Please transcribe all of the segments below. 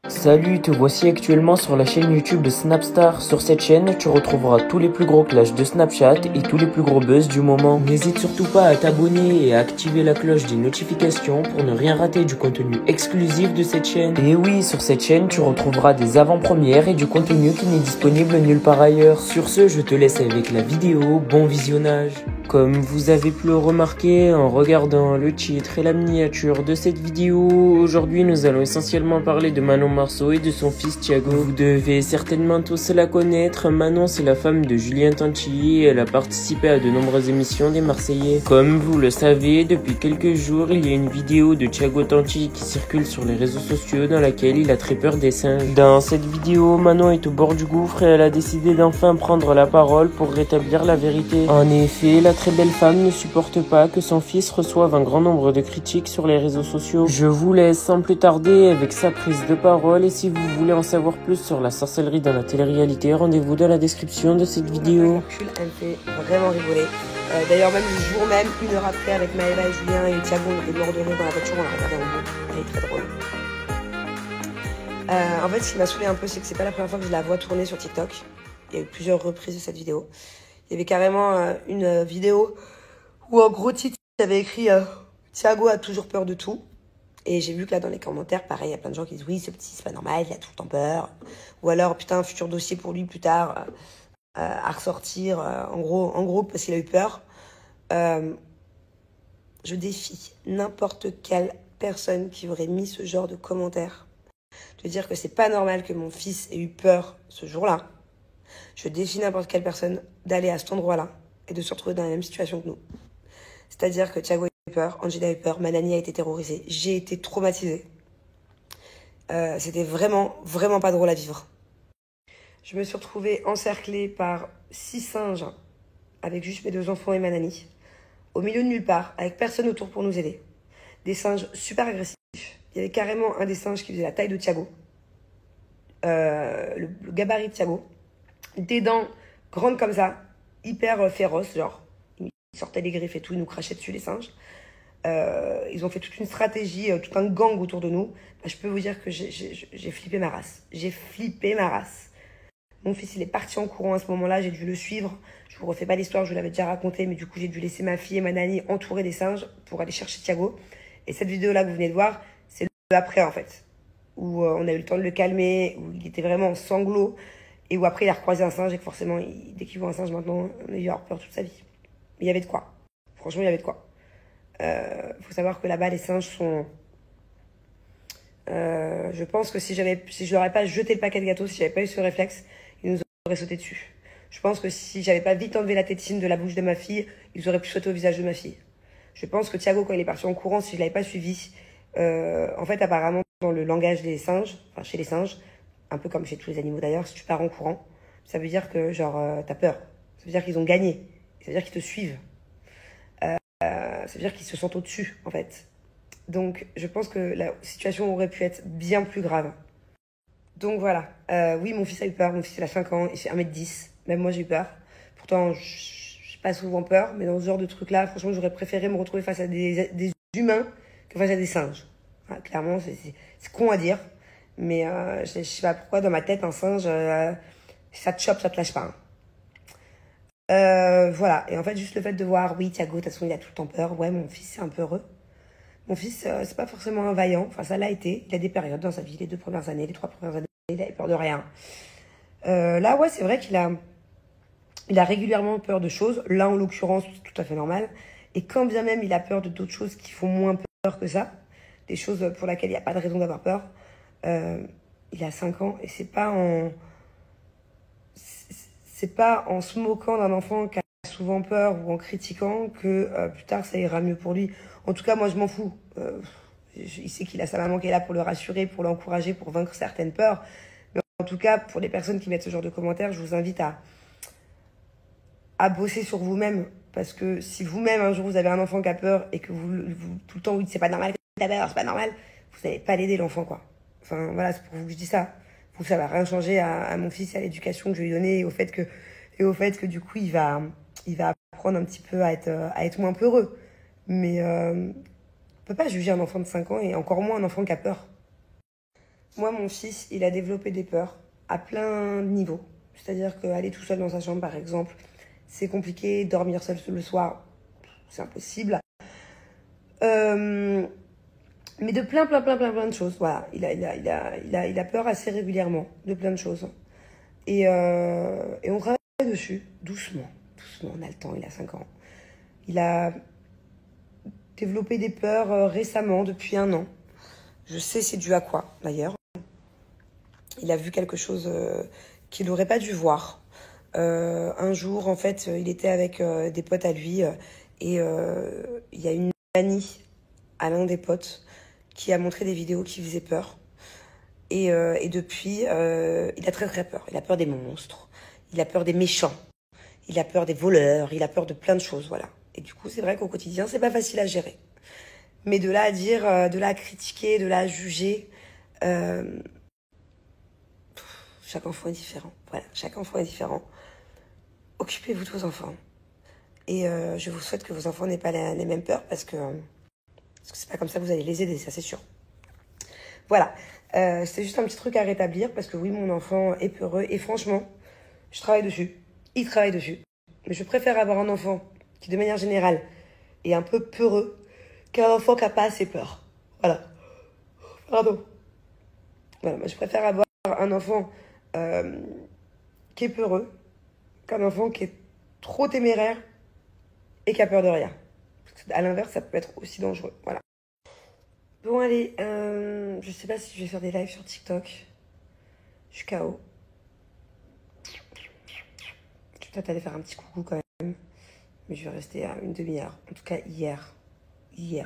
Salut, te voici actuellement sur la chaîne YouTube de Snapstar. Sur cette chaîne, tu retrouveras tous les plus gros clashs de Snapchat et tous les plus gros buzz du moment. N'hésite surtout pas à t'abonner et à activer la cloche des notifications pour ne rien rater du contenu exclusif de cette chaîne. Et oui, sur cette chaîne, tu retrouveras des avant-premières et du contenu qui n'est disponible nulle part ailleurs. Sur ce, je te laisse avec la vidéo. Bon visionnage. Comme vous avez pu le remarquer en regardant le titre et la miniature de cette vidéo, aujourd'hui nous allons essentiellement parler de Manon Marceau et de son fils Thiago. Vous devez certainement tous la connaître. Manon, c'est la femme de Julien Tanti et elle a participé à de nombreuses émissions des Marseillais. Comme vous le savez, depuis quelques jours, il y a une vidéo de Thiago Tanti qui circule sur les réseaux sociaux dans laquelle il a très peur des singes. Dans cette vidéo, Manon est au bord du gouffre et elle a décidé d'enfin prendre la parole pour rétablir la vérité. En effet, la très belle femme ne supporte pas que son fils reçoive un grand nombre de critiques sur les réseaux sociaux. Je vous laisse sans plus tarder avec sa prise de parole et si vous voulez en savoir plus sur la sorcellerie dans la télé-réalité, rendez-vous dans la description de cette vidéo. Elle me fait vraiment rigoler. D'ailleurs même le jour même, 1 heure après, avec Maëva et Julien et Thiago, on était mort de rire dans la voiture, on l'a regardé en groupe. Elle est très drôle. En fait, ce qui m'a saoulé un peu, c'est que c'est pas la première fois que je la vois tourner sur TikTok. Il y a eu plusieurs reprises de cette vidéo. Il y avait carrément une vidéo où en gros titre, j'avais écrit Thiago a toujours peur de tout. Et j'ai vu que là dans les commentaires, pareil, il y a plein de gens qui disent oui, ce petit, c'est pas normal, il a tout le temps peur. Ou alors, putain, un futur dossier pour lui plus tard à ressortir, en gros, parce qu'il a eu peur. Je défie n'importe quelle personne qui aurait mis ce genre de commentaires de dire que c'est pas normal que mon fils ait eu peur ce jour-là. Je défie n'importe quelle personne d'aller à cet endroit-là et de se retrouver dans la même situation que nous. C'est-à-dire que Thiago a eu peur, Angela a eu peur, Manani a été terrorisée, j'ai été traumatisée. C'était vraiment, vraiment pas drôle à vivre. Je me suis retrouvée encerclée par 6 singes avec juste mes 2 enfants et Manani, au milieu de nulle part, avec personne autour pour nous aider. Des singes super agressifs. Il y avait carrément un des singes qui faisait la taille de Thiago, le gabarit de Thiago, des dents grandes comme ça, hyper féroces, genre, ils sortaient les griffes et tout, ils nous crachaient dessus les singes. Ils ont fait toute une stratégie, tout un gang autour de nous. Bah, je peux vous dire que j'ai flippé ma race. J'ai flippé ma race. Mon fils, il est parti en courant à ce moment-là, j'ai dû le suivre. Je vous refais pas l'histoire, je vous l'avais déjà raconté, mais du coup, j'ai dû laisser ma fille et ma nanny entourées des singes pour aller chercher Thiago. Et cette vidéo-là que vous venez de voir, c'est le après, en fait, où on a eu le temps de le calmer, où il était vraiment en sanglots, et où après, il a recroisé un singe, et que forcément, dès qu'il voit un singe maintenant, il a peur toute sa vie. Mais il y avait de quoi. Franchement, il y avait de quoi. Faut savoir que là-bas, les singes sont... je pense que si je n'aurais pas jeté le paquet de gâteaux, si j'avais pas eu ce réflexe, ils nous auraient sauté dessus. Je pense que si j'avais pas vite enlevé la tétine de la bouche de ma fille, ils auraient pu sauter au visage de ma fille. Je pense que Thiago, quand il est parti en courant, si je l'avais pas suivi, en fait, apparemment, dans le langage des singes, enfin chez les singes, un peu comme chez tous les animaux d'ailleurs, si tu pars en courant, ça veut dire que genre t'as peur. Ça veut dire qu'ils ont gagné. Ça veut dire qu'ils te suivent. Ça veut dire qu'ils se sentent au-dessus, en fait. Donc, je pense que la situation aurait pu être bien plus grave. Donc, voilà. Oui, mon fils a eu peur. Mon fils, il a 5 ans. Il fait 1m10. Même moi, j'ai eu peur. Pourtant, je n'ai pas souvent peur. Mais dans ce genre de truc-là, franchement, j'aurais préféré me retrouver face à des humains que face à des singes. Voilà, clairement, c'est con à dire. Mais je ne sais pas pourquoi, dans ma tête, un singe, ça te chope, ça te lâche pas. Hein. Voilà, et en fait, juste le fait de voir, oui, Thiago, de toute façon, il a tout le temps peur. Ouais, mon fils, c'est un peu heureux. Mon fils, c'est pas forcément un vaillant. Enfin, ça l'a été. Il a des périodes dans sa vie, les 2 premières années, les 3 premières années, il avait peur de rien. Là, ouais, c'est vrai qu'il a régulièrement peur de choses. Là, en l'occurrence, c'est tout à fait normal. Et quand bien même il a peur de d'autres choses qui font moins peur que ça, des choses pour lesquelles il n'y a pas de raison d'avoir peur, il a 5 ans et c'est pas en se moquant d'un enfant qui a souvent peur ou en critiquant que plus tard ça ira mieux pour lui. En tout cas, moi je m'en fous. Il sait qu'il a sa maman qui est là pour le rassurer, pour l'encourager, pour vaincre certaines peurs. Mais en tout cas, pour les personnes qui mettent ce genre de commentaires, je vous invite à bosser sur vous-même. Parce que si vous-même, un jour, vous avez un enfant qui a peur et que vous tout le temps, vous dites c'est pas normal, c'est pas normal, vous n'allez pas l'aider, l'enfant, quoi. Enfin, voilà, c'est pour vous que je dis ça. Vous, ça va rien changer à mon fils, à l'éducation que je lui ai donnée et au fait que du coup, il va apprendre un petit peu à être moins peureux. Mais on peut pas juger un enfant de 5 ans et encore moins un enfant qui a peur. Moi, mon fils, il a développé des peurs à plein de niveaux. C'est-à-dire qu'aller tout seul dans sa chambre, par exemple, c'est compliqué. Dormir seul le soir, c'est impossible. Mais de plein de choses. Voilà, il a peur assez régulièrement de plein de choses. Et on travaille dessus, doucement. Doucement, on a le temps, il a 5 ans. Il a développé des peurs récemment, depuis 1 an. Je sais c'est dû à quoi, d'ailleurs. Il a vu quelque chose qu'il n'aurait pas dû voir. Un jour, en fait, il était avec des potes à lui et il y a une amie à l'un des potes qui a montré des vidéos qui faisaient peur. Et depuis, il a très peur. Il a peur des monstres, il a peur des méchants, il a peur des voleurs, il a peur de plein de choses, voilà. Et du coup, c'est vrai qu'au quotidien, c'est pas facile à gérer. Mais de là à dire, de là à critiquer, de là à juger, chaque enfant est différent. Voilà, chaque enfant est différent. Occupez-vous de vos enfants. Et je vous souhaite que vos enfants n'aient pas les mêmes peurs parce que c'est pas comme ça que vous allez les aider, ça c'est sûr. Voilà, c'est juste un petit truc à rétablir parce que oui, mon enfant est peureux et franchement, je travaille dessus. Il travaille dessus. Mais je préfère avoir un enfant qui, de manière générale, est un peu peureux qu'un enfant qui n'a pas assez peur. Voilà. Pardon. Voilà, moi je préfère avoir un enfant qui est peureux qu'un enfant qui est trop téméraire et qui a peur de rien. Parce que à l'inverse, ça peut être aussi dangereux. Voilà. Bon, allez, je sais pas si je vais faire des lives sur TikTok. Je suis KO. Je vais peut-être aller faire un petit coucou quand même. Mais je vais rester à une demi-heure. En tout cas, hier,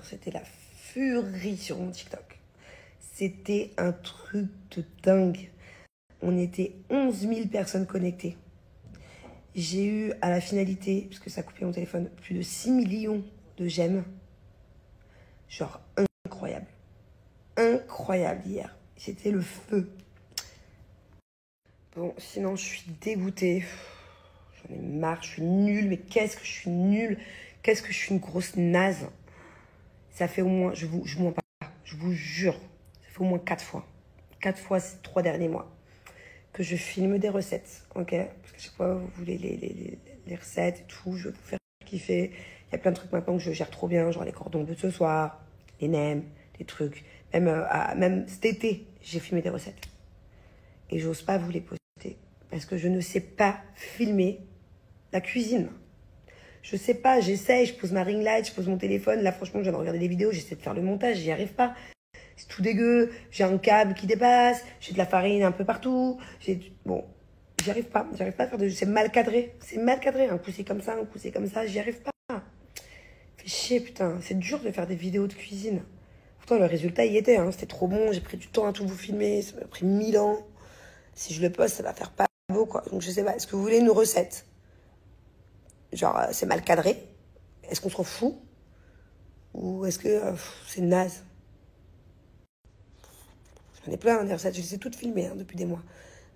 c'était la furie sur mon TikTok. C'était un truc de dingue. On était 11 000 personnes connectées. J'ai eu à la finalité, parce que ça a coupé mon téléphone, plus de 6 millions de j'aime. Genre incroyable. Incroyable hier. C'était le feu. Bon, sinon je suis dégoûtée. J'en ai marre, je suis nulle. Mais qu'est-ce que je suis nulle. Qu'est-ce que je suis une grosse naze. Ça fait au moins, je vous mens pas, je vous jure, ça fait au moins 4 fois. 4 fois ces 3 derniers mois. Que je filme des recettes, ok? Parce que chaque fois, vous voulez les recettes et tout, je vais vous faire kiffer. Il y a plein de trucs maintenant que je gère trop bien, genre les cordons bleus de ce soir, les nems, des trucs. Même cet été, j'ai filmé des recettes. Et j'ose pas vous les poster. Parce que je ne sais pas filmer la cuisine. Je sais pas, j'essaye, je pose ma ring light, je pose mon téléphone. Là, franchement, je viens de regarder des vidéos, j'essaie de faire le montage, j'y arrive pas. C'est tout dégueu, j'ai un câble qui dépasse, j'ai de la farine un peu partout. Bon, j'y arrive pas à faire c'est mal cadré. C'est mal cadré, un coup c'est comme ça, un coup c'est comme ça, j'y arrive pas. Fait chier, putain, c'est dur de faire des vidéos de cuisine. Pourtant, le résultat y était, hein. C'était trop bon, j'ai pris du temps à tout vous filmer, ça m'a pris 1000 ans. Si je le poste, ça va faire pas beau, quoi. Donc je sais pas, est-ce que vous voulez une recette? Genre, c'est mal cadré? Est-ce qu'on s'en fout? Ou est-ce que c'est naze? J'en ai plein des recettes, je les ai toutes filmées hein, depuis des mois.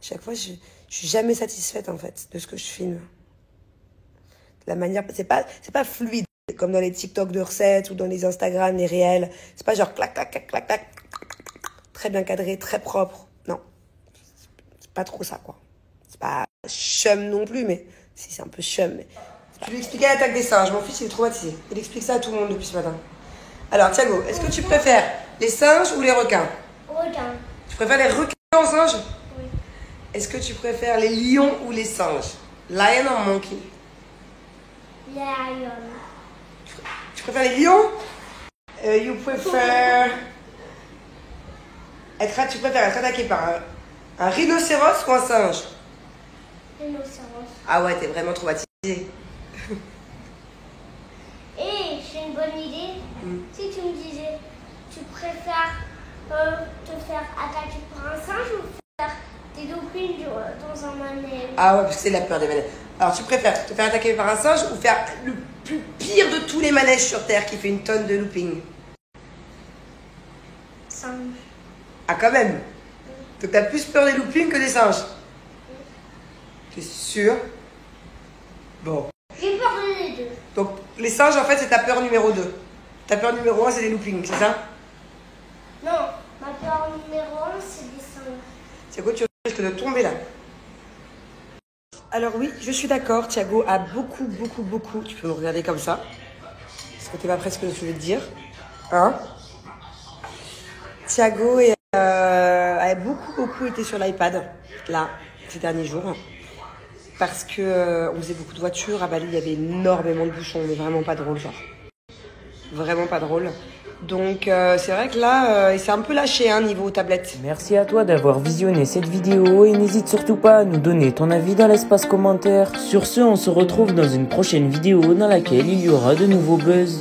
Chaque fois, je suis jamais satisfaite en fait de ce que je filme. De la manière, c'est pas fluide comme dans les TikTok de recettes ou dans les Instagram, les réels. C'est pas genre clac clac clac clac clac, très bien cadré, très propre. Non, c'est pas trop ça quoi. C'est pas chum non plus, mais si c'est un peu chum. Mais... Je lui expliquais l'attaque des singes. Mon fils il est traumatisé. Il explique ça à tout le monde depuis ce matin. Alors Thiago, est-ce que tu préfères les singes ou les requins? Requins. Tu préfères les requins aux singes? Oui. Est-ce que tu préfères les lions ou les singes? Lion or monkey? Lion. Tu préfères les lions? You prefer... Tu préfères être attaqué par un rhinocéros ou un singe? Rhinocéros. Ah ouais, t'es vraiment traumatisé. Et j'ai une bonne idée. Si tu me disais, tu préfères te faire attaquer par un singe ou faire des loopings dans un manège? Ah ouais, parce que c'est la peur des manèges. Alors tu préfères te faire attaquer par un singe ou faire le plus pire de tous les manèges sur Terre qui fait une tonne de looping? Singe. Ah quand même. Donc t'as plus peur des loopings que des singes? T'es sûr? Bon. J'ai peur des deux. Donc les singes en fait c'est ta peur numéro 2. Ta peur numéro 1 c'est les loopings, c'est ça? Non, ma peur numéro 1 c'est des Thiago, tu risques de tomber là. Alors oui, je suis d'accord, Thiago a beaucoup, tu peux me regarder comme ça, parce que t'es pas presque ce que je veux te dire, hein. Thiago a beaucoup été sur l'iPad, là, ces derniers jours, parce que on faisait beaucoup de voitures, à Bali il y avait énormément de bouchons, mais vraiment pas drôle, genre. Vraiment pas drôle. Donc c'est vrai que là, il s'est un peu lâché niveau tablette. Merci à toi d'avoir visionné cette vidéo et n'hésite surtout pas à nous donner ton avis dans l'espace commentaire. Sur ce, on se retrouve dans une prochaine vidéo dans laquelle il y aura de nouveaux buzz.